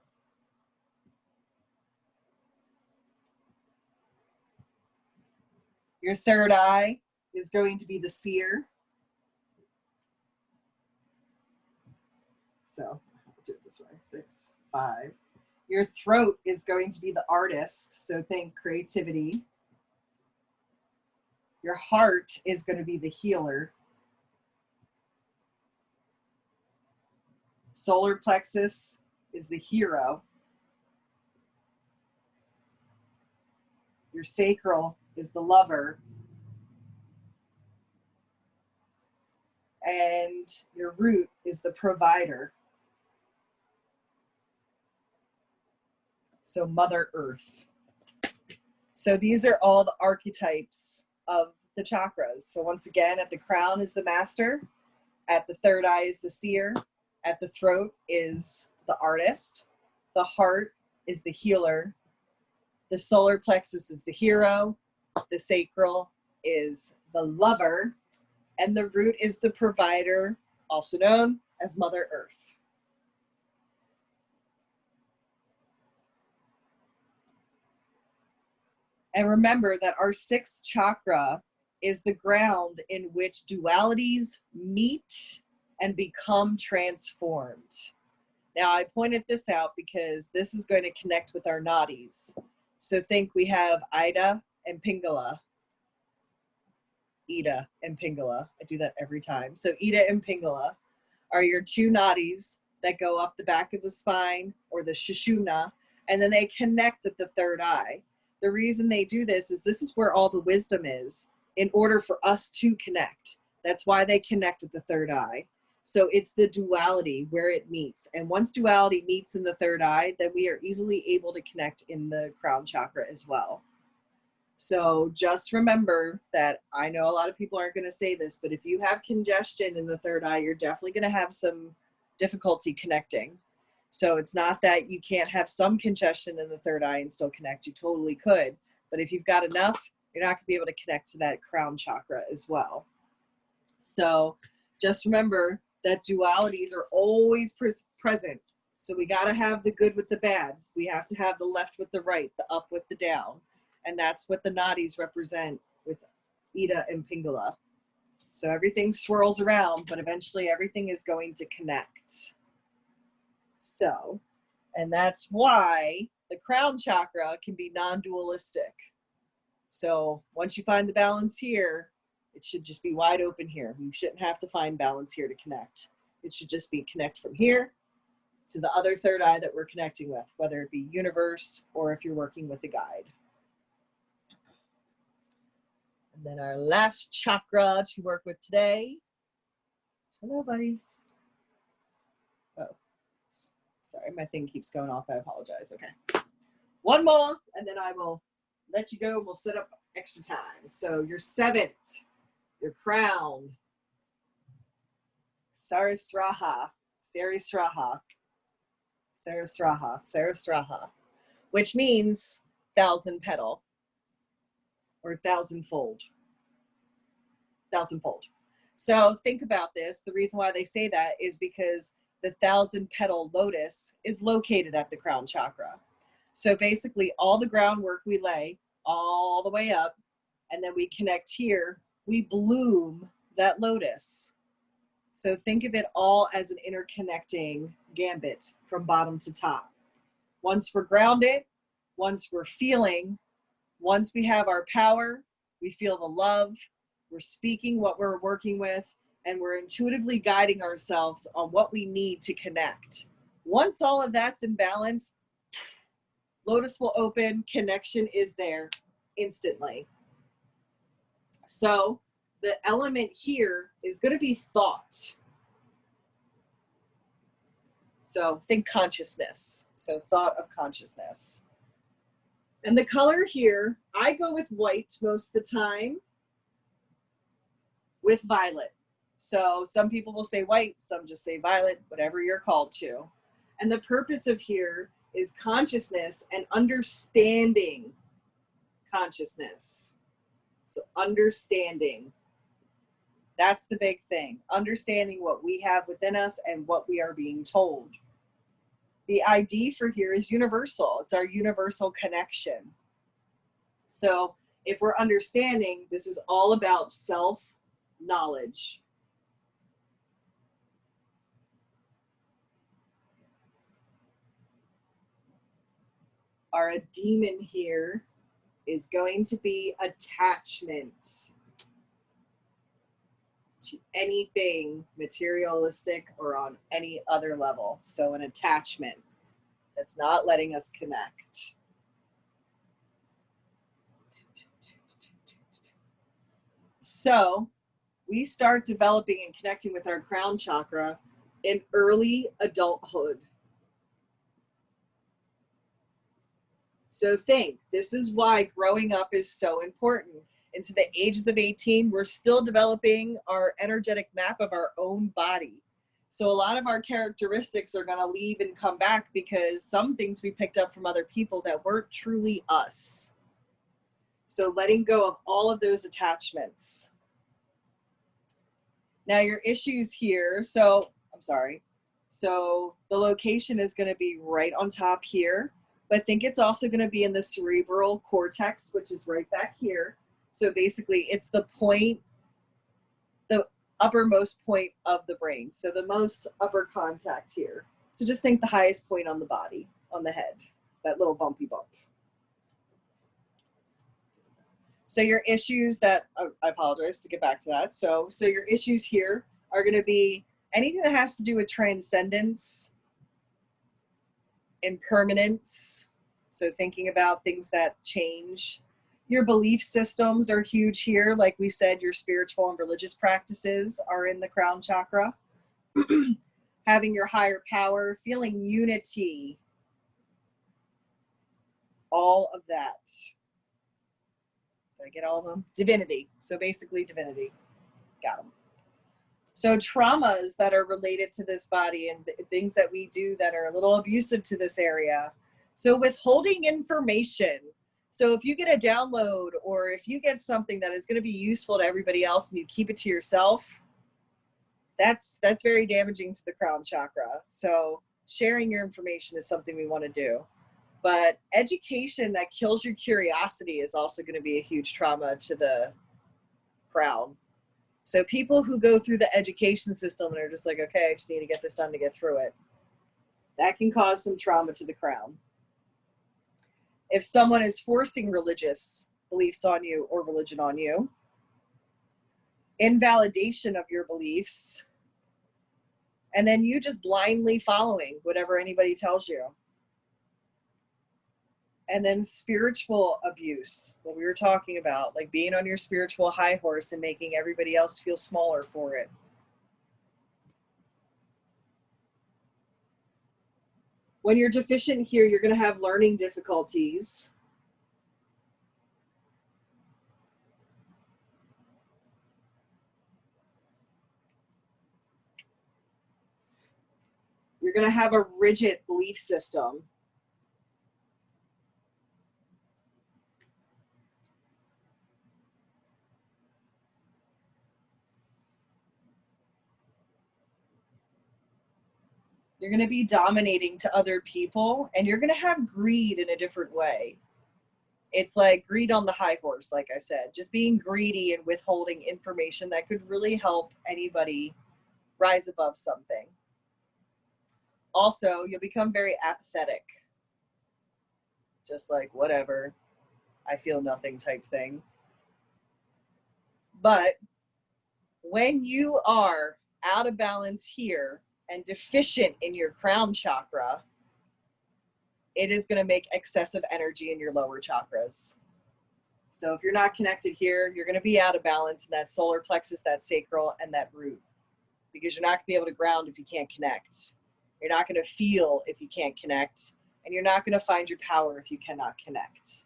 Your third eye is going to be the seer. So I'll do it this way, 6, 5. Your throat is going to be the artist. So think creativity. Your heart is going to be the healer. Solar plexus is the hero. Your sacral is the lover. And your root is the provider. So Mother Earth. So these are all the archetypes of the chakras. So once again, at the crown is the master. At the third eye is the seer. At the throat is the artist. The heart is the healer. The solar plexus is the hero. The sacral is the lover. And the root is the provider, also known as Mother Earth. And remember that our sixth chakra is the ground in which dualities meet and become transformed. Now, I pointed this out because this is going to connect with our nadis. So think we have Ida and Pingala. Ida and Pingala. I do that every time. So Ida and Pingala are your two nadis that go up the back of the spine, or the Sushumna, and then they connect at the third eye. The reason they do this is where all the wisdom is in order for us to connect. That's why they connect at the third eye. So it's the duality where it meets. And once duality meets in the third eye, then we are easily able to connect in the crown chakra as well. So just remember that, I know a lot of people aren't going to say this, but if you have congestion in the third eye, you're definitely going to have some difficulty connecting. So it's not that you can't have some congestion in the third eye and still connect. You totally could. But if you've got enough, you're not going to be able to connect to that crown chakra as well. So just remember that dualities are always present. So we got to have the good with the bad. We have to have the left with the right, the up with the down. And that's what the nadis represent with Ida and Pingala. So everything swirls around, but eventually everything is going to connect. So, and that's why the crown chakra can be non-dualistic. So once you find the balance here, it should just be wide open here. You shouldn't have to find balance here to connect. It should just be connect from here to the other third eye that we're connecting with, whether it be universe or if you're working with a guide. And then our last chakra to work with today. Hello, buddy. Oh, sorry, my thing keeps going off. I apologize. Okay. One more, and then I will let you go. We'll set up extra time. So your seventh, your crown, Sarasraha, which means 1,000 petal or 1,000-fold. 1,000-fold. So think about this. The reason why they say that is because the 1,000-petal lotus is located at the crown chakra. So basically all the groundwork we lay all the way up, and then we connect here, we bloom that lotus. So think of it all as an interconnecting gambit from bottom to top. Once we're grounded, once we're feeling, once we have our power, we feel the love, we're speaking what we're working with, and we're intuitively guiding ourselves on what we need to connect. Once all of that's in balance, lotus will open, connection is there instantly. So the element here is going to be thought. So think consciousness. So thought of consciousness. And the color here, I go with white most of the time with violet. So some people will say white, some just say violet, whatever you're called to. And the purpose of here is consciousness and understanding consciousness. So understanding, that's the big thing. Understanding what we have within us and what we are being told. The ID for here is universal. It's our universal connection. So if we're understanding, this is all about self-knowledge. Our demon here is going to be attachment to anything materialistic or on any other level. So an attachment that's not letting us connect. So we start developing and connecting with our crown chakra in early adulthood. So think, this is why growing up is so important. Into the ages of 18, we're still developing our energetic map of our own body. So a lot of our characteristics are going to leave and come back because some things we picked up from other people that weren't truly us. So letting go of all of those attachments. Now your issues here, so the location is going to be right on top here, but I think it's also going to be in the cerebral cortex, which is right back here. So basically it's the point, the uppermost point of the brain. So the most upper contact here. So just think the highest point on the body, on the head, that little bumpy bump. So your issues that, I apologize to get back to that. So your issues here are going to be anything that has to do with transcendence, impermanence. So thinking about things that change. Your belief systems are huge here. Like we said, your spiritual and religious practices are in the crown chakra. Having your higher power, feeling unity, all of that. Did I get all of them? Divinity. So basically divinity. Got them. So traumas that are related to this body and things that we do that are a little abusive to this area. So withholding information. So if you get a download or if you get something that is going to be useful to everybody else and you keep it to yourself, that's very damaging to the crown chakra. So sharing your information is something we want to do. But education that kills your curiosity is also going to be a huge trauma to the crown. So people who go through the education system and are just like, okay, I just need to get this done to get through it, that can cause some trauma to the crown. If someone is forcing religious beliefs on you or religion on you, invalidation of your beliefs, and then you just blindly following whatever anybody tells you. And then spiritual abuse, what we were talking about, like being on your spiritual high horse and making everybody else feel smaller for it. When you're deficient here, you're going to have learning difficulties. You're going to have a rigid belief system. You're going to be dominating to other people, and you're going to have greed in a different way. It's like greed on the high horse, like I said, just being greedy and withholding information that could really help anybody rise above something. Also, you'll become very apathetic. Just like, whatever, I feel nothing type thing. But when you are out of balance here and deficient in your crown chakra, it is going to make excessive energy in your lower chakras. So if you're not connected here, you're going to be out of balance in that solar plexus, that sacral, and that root, because you're not going to be able to ground if you can't connect. You're not going to feel if you can't connect, and you're not going to find your power if you cannot connect.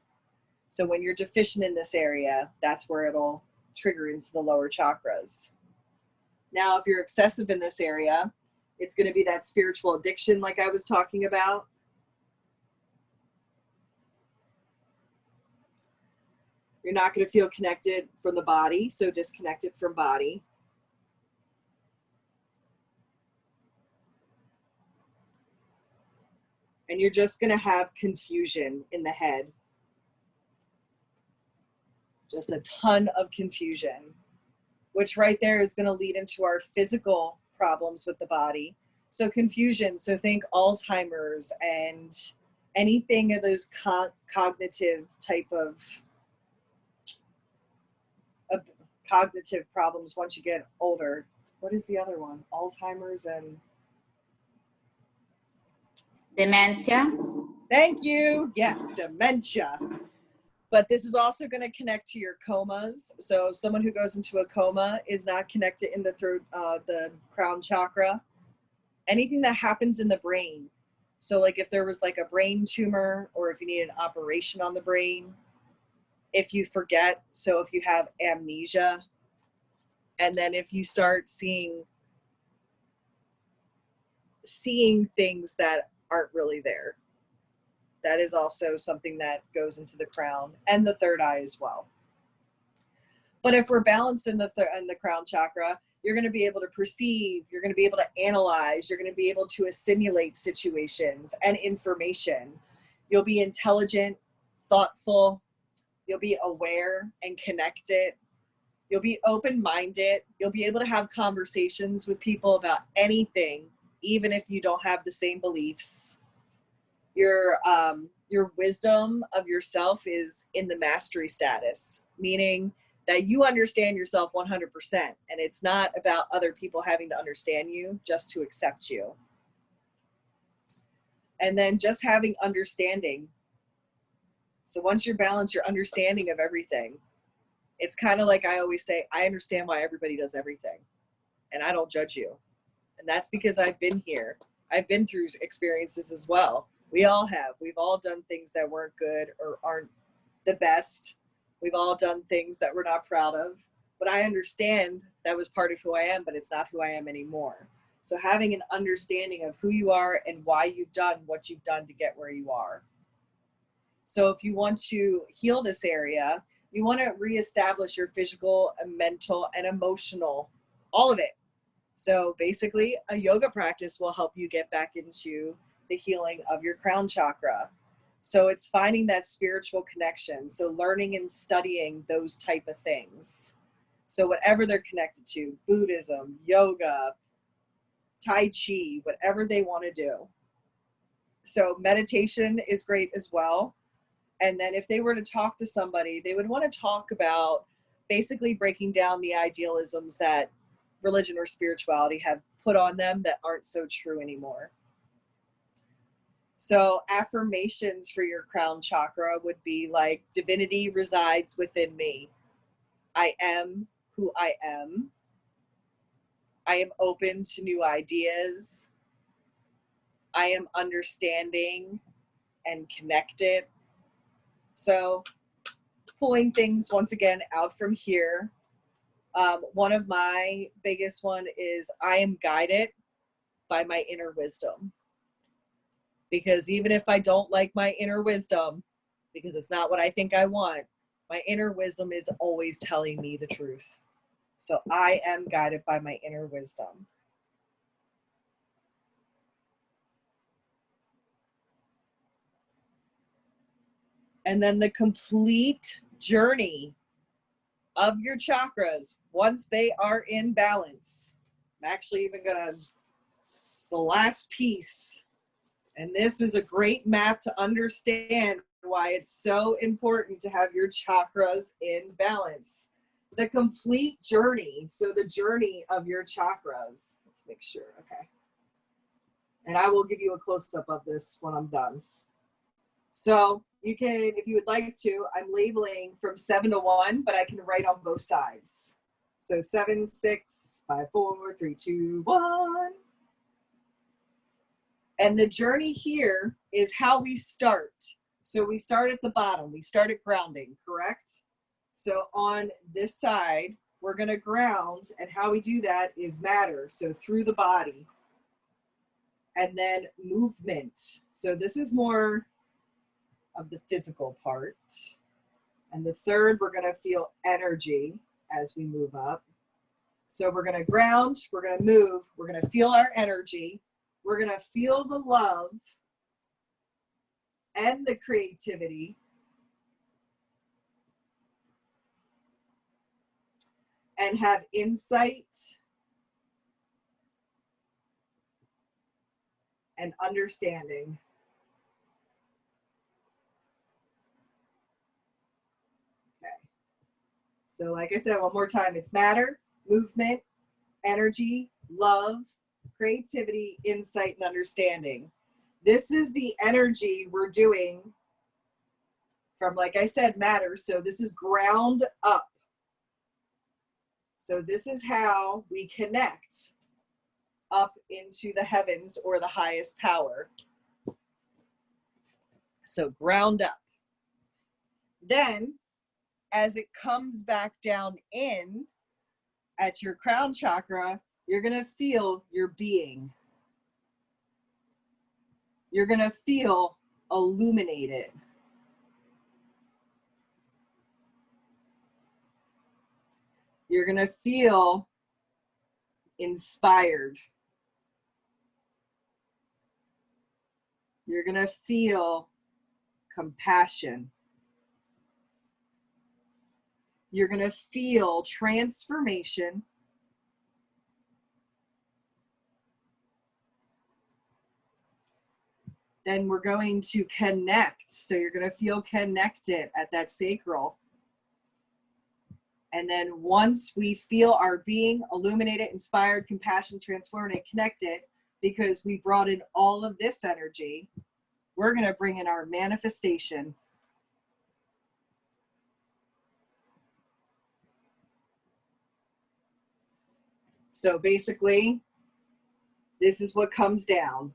So when you're deficient in this area, that's where it'll trigger into the lower chakras. Now, if you're excessive in this area, it's going to be that spiritual addiction like I was talking about. You're not going to feel connected from the body, so disconnected from body. And you're just going to have confusion in the head. Just a ton of confusion, which right there is going to lead into our physical problems with the body. So confusion, so think Alzheimer's and anything of those cognitive type of cognitive problems once you get older. What is the other one? Alzheimer's and dementia. Thank you. Yes, dementia. But this is also going to connect to your comas. So someone who goes into a coma is not connected in the throat, the crown chakra. Anything that happens in the brain. So like if there was like a brain tumor, or if you need an operation on the brain, if you forget, so if you have amnesia, and then if you start seeing things that aren't really there, that is also something that goes into the crown and the third eye as well. But if we're balanced in the crown chakra, you're going to be able to perceive, you're going to be able to analyze, you're going to be able to assimilate situations and information. You'll be intelligent, thoughtful, you'll be aware and connected. You'll be open-minded. You'll be able to have conversations with people about anything, even if you don't have the same beliefs. Your wisdom of yourself is in the mastery status, meaning that you understand yourself 100%, and it's not about other people having to understand you just to accept you. And then just having understanding. So once you're balanced, your understanding of everything. It's kind of like I always say, I understand why everybody does everything, and I don't judge you. And that's because I've been here. I've been through experiences as well. We all have. We've all done things that weren't good or aren't the best. We've all done things that we're not proud of. But I understand that was part of who I am, but it's not who I am anymore. So having an understanding of who you are and why you've done what you've done to get where you are. So if you want to heal this area, you want to reestablish your physical and mental and emotional, all of it. So basically, a yoga practice will help you get back into the healing of your crown chakra. So it's finding that spiritual connection. So learning and studying those type of things. So whatever they're connected to, Buddhism, yoga, Tai Chi, whatever they want to do. So meditation is great as well. And then if they were to talk to somebody, they would want to talk about basically breaking down the idealisms that religion or spirituality have put on them that aren't so true anymore. So affirmations for your crown chakra would be like, divinity resides within me. I am who I am. I am open to new ideas. I am understanding and connected. So pulling things once again out from here. One of my biggest one is I am guided by my inner wisdom. Because even if I don't like my inner wisdom, because it's not what I think I want, my inner wisdom is always telling me the truth. So I am guided by my inner wisdom. And then the complete journey of your chakras, once they are in balance. I'm actually even gonna, it's the last piece. And this is a great map to understand why it's so important to have your chakras in balance. The complete journey, so the journey of your chakras. Let's make sure, okay. And I will give you a close-up of this when I'm done. So you can, if you would like to, I'm labeling from 7 to 1, but I can write on both sides. So 7, 6, 5, 4, 3, 2, 1. And the journey here is how we start. So we start at the bottom. We start at grounding, correct? So on this side, we're going to ground. And how we do that is matter. So through the body. And then movement. So this is more of the physical part. And the third, we're going to feel energy as we move up. So we're going to ground. We're going to move. We're going to feel our energy. We're going to feel the love and the creativity. And have insight and understanding. Okay. So like I said, one more time, it's matter, movement, energy, love, creativity, insight, and understanding. This is the energy we're doing from, like I said, matter. So this is ground up. So this is how we connect up into the heavens or the highest power. So ground up. Then as it comes back down in at your crown chakra, you're going to feel your being. You're going to feel illuminated. You're going to feel inspired. You're going to feel compassion. You're going to feel transformation. Then we're going to connect. So you're going to feel connected at that sacral. And then once we feel our being illuminated, inspired, compassion, transformed, and connected, because we brought in all of this energy, we're going to bring in our manifestation. So basically, this is what comes down.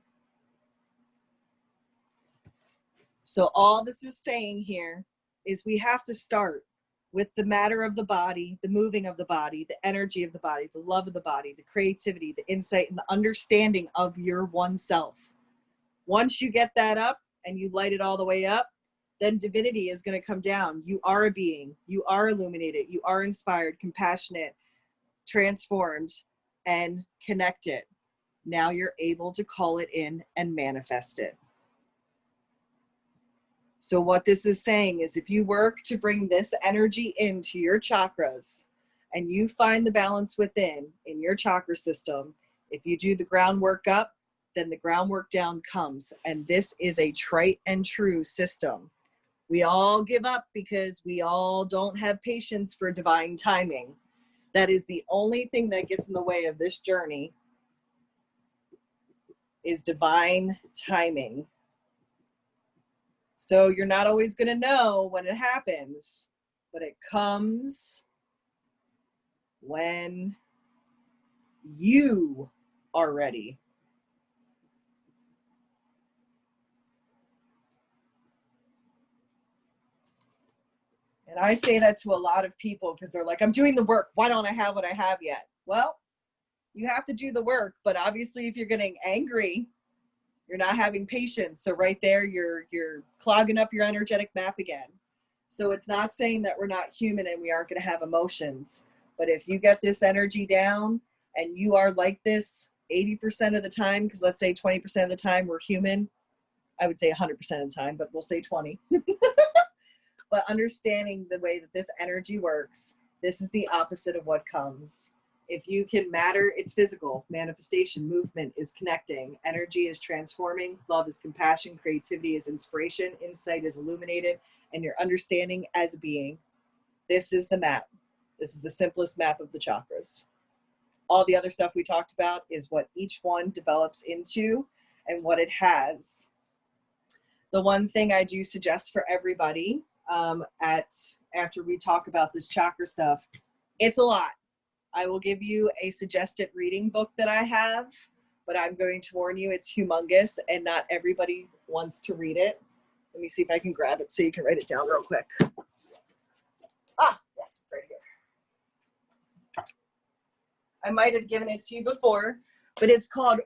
So all this is saying here is we have to start with the matter of the body, the moving of the body, the energy of the body, the love of the body, the creativity, the insight, and the understanding of your one self. Once you get that up and you light it all the way up, then divinity is going to come down. You are a being. You are illuminated. You are inspired, compassionate, transformed, and connected. Now you're able to call it in and manifest it. So what this is saying is if you work to bring this energy into your chakras and you find the balance within in your chakra system, if you do the groundwork up, then the groundwork down comes. And this is a trite and true system. We all give up because we all don't have patience for divine timing. That is the only thing that gets in the way of this journey, is divine timing. So you're not always going to know when it happens, but it comes when you are ready. And I say that to a lot of people because they're like, I'm doing the work. Why don't I have what I have yet? Well, you have to do the work, but obviously if you're getting angry, you're not having patience. So right there, you're clogging up your energetic map again. So it's not saying that we're not human and we aren't going to have emotions. But if you get this energy down and you are like this 80% of the time, because let's say 20% of the time we're human, I would say 100% of the time, but we'll say 20. But understanding the way that this energy works, this is the opposite of what comes. If you can matter, it's physical. Manifestation, movement is connecting. Energy is transforming. Love is compassion. Creativity is inspiration. Insight is illuminated. And your understanding as a being. This is the map. This is the simplest map of the chakras. All the other stuff we talked about is what each one develops into and what it has. The one thing I do suggest for everybody after we talk about this chakra stuff, it's a lot. I will give you a suggested reading book that I have, but I'm going to warn you, it's humongous and not everybody wants to read it. Let me see if I can grab it so you can write it down real quick. Ah, yes, it's right here. I might have given it to you before, but it's called,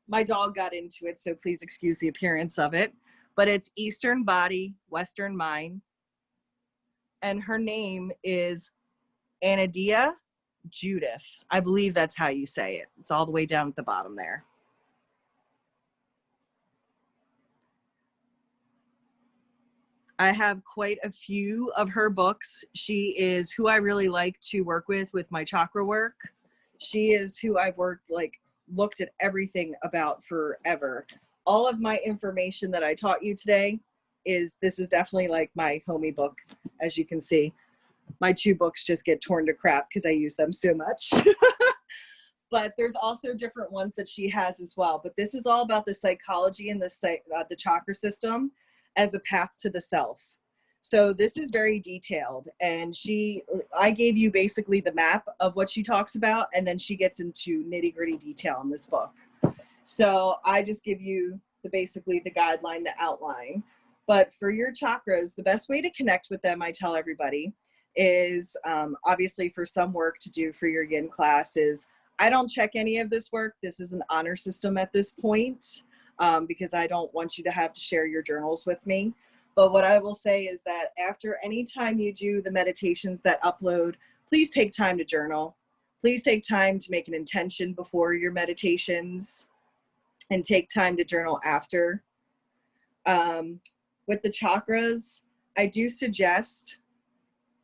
my dog got into it, so please excuse the appearance of it, but it's Eastern Body, Western Mind. And her name is Anadia Judith. I believe that's how you say it. It's all the way down at the bottom there. I have quite a few of her books. She is who I really like to work with my chakra work. She is who I've looked at everything about forever. All of my information that I taught you today this is definitely like my homie book, as you can see. My 2 books just get torn to crap because I use them so much. But there's also different ones that she has as well. But this is all about the psychology and the chakra system as a path to the self. So this is very detailed. And I gave you basically the map of what she talks about, and then she gets into nitty-gritty detail in this book. So I just give you basically the guideline, the outline. But for your chakras, the best way to connect with them, I tell everybody, is obviously for some work to do for your yin classes. I don't check any of this work. This is an honor system at this point because I don't want you to have to share your journals with me. But what I will say is that after any time you do the meditations that upload, please take time to journal. Please take time to make an intention before your meditations and take time to journal after. With the chakras, I do suggest,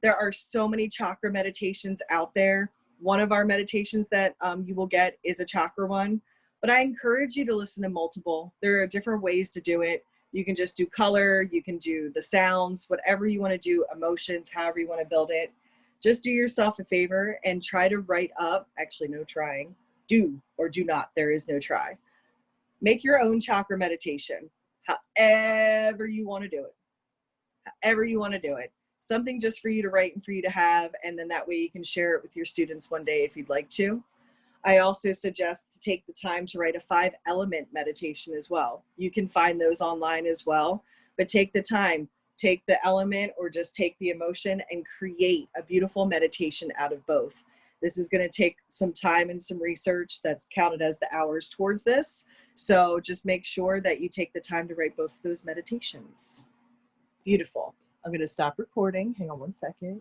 there are so many chakra meditations out there. One of our meditations that you will get is a chakra one, but I encourage you to listen to multiple. There are different ways to do it. You can just do color, you can do the sounds, whatever you want to do, emotions, however you want to build it. Just do yourself a favor and try to write up, actually no trying, do or do not, there is no try. Make your own chakra meditation, however you want to do it, however you want to do it. Something just for you to write and for you to have, and then that way you can share it with your students one day if you'd like to. I also suggest to take the time to write a 5-element meditation as well. You can find those online as well, but take the time, take the element or just take the emotion and create a beautiful meditation out of both. This is going to take some time and some research that's counted as the hours towards this. So just make sure that you take the time to write both of those meditations. Beautiful. I'm going to stop recording. Hang on one second.